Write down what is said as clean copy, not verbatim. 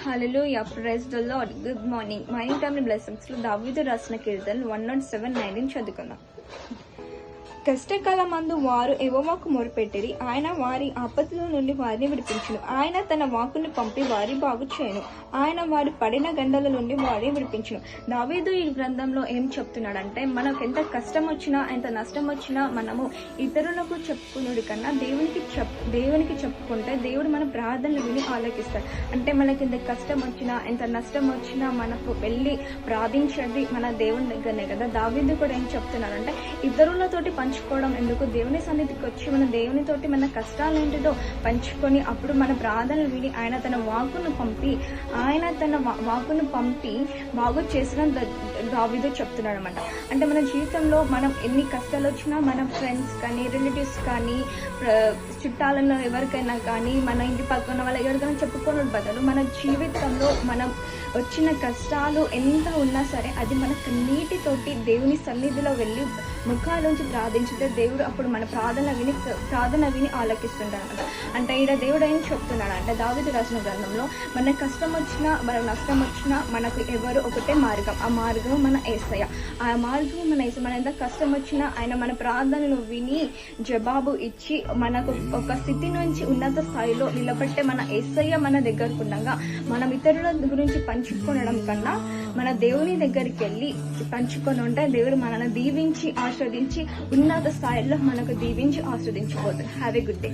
Hallelujah, praise the lord. Good morning. Morning time blessings లో దావీదు రాసిన కీర్తనలు 107:19 చదువుకుందాం. కష్టకాలమందు వారు యెహోవాకు మొరపెట్టిరి, ఆయన వారి ఆపత్తుల నుండి వారిని విడిపించును. ఆయన తన వాక్కును పంపి వారి బాగు చేయను. ఆయన వారు పడిన గండల నుండి వారిని విడిపించును. దావీదు ఈ గ్రంథంలో ఏం చెప్తున్నాడంటే, మనకు ఎంత కష్టం వచ్చినా ఎంత నష్టం వచ్చినా మనము ఇతరులకు చెప్పుకునుడి కన్నా దేవునికి చెప్పుకుంటే దేవుడు మన ప్రార్థనలు విని ఆలోకిస్తాడు. అంటే మనకి ఎంత కష్టం వచ్చినా ఎంత నష్టం వచ్చినా మనకు వెళ్ళి ప్రార్థించేది మన దేవుని దగ్గరనే కదా. దావీదు కూడా ఏం చెప్తున్నాడంటే, ఇతరులతోటి పంచుకోవడం ఎందుకు, దేవుని సన్నిధికి వచ్చి మన దేవునితోటి మన కష్టాలు ఏంటిదో పంచుకొని అప్పుడు మన ప్రార్థనలు విని ఆయన తన వాక్కును పంపి బాగు చేసిన దావీదు చెప్తున్నాడు అనమాట. అంటే మన జీవితంలో మనం ఎన్ని కష్టాలు వచ్చినా మన ఫ్రెండ్స్ కానీ రిలేటివ్స్ కానీ చుట్టాలలో ఎవరికైనా కానీ మన ఇంటి పక్కన వాళ్ళు ఎవరికైనా చెప్పుకోవడం బదులు మన జీవితంలో మనం వచ్చిన కష్టాలు ఎంత ఉన్నా సరే అది మన కన్నీటితోటి దేవుని సన్నిధిలో వెళ్ళి ముఖాలోంచి ప్రార్థించితే దేవుడు అప్పుడు మన ప్రార్థన విని ఆలకిస్తుంటాడు అనమాట. అంటే ఈడ దేవుడు ఏం చెప్తున్నాడు అంటే, దావీదు రాసిన గ్రంథంలో మన కష్టం వచ్చినా మన నష్టం వచ్చినా మనకు ఎవరు ఒకటే మార్గం, ఆ మార్గం మన యేసయ్య. ఆ మార్గం మన యేసయ్య. మన ఎంత కష్టం వచ్చినా ఆయన మన ప్రార్థనలు విని జవాబు ఇచ్చి మనకు ఒక స్థితి నుంచి ఉన్నత స్థాయిలో నిలబట్టే మన యేసయ్య మన దగ్గరకు ఉండగా మనం ఇతరుల గురించి పంచుకోవడం కన్నా మన దేవుని దగ్గరికి వెళ్ళి పంచుకొని ఉంటే దేవుడు మనల్ని దీవించి ఆస్వాదించి ఉన్నత స్థాయిలో మనకు దీవించి ఆస్వాదించబోతుంది. Have a good day.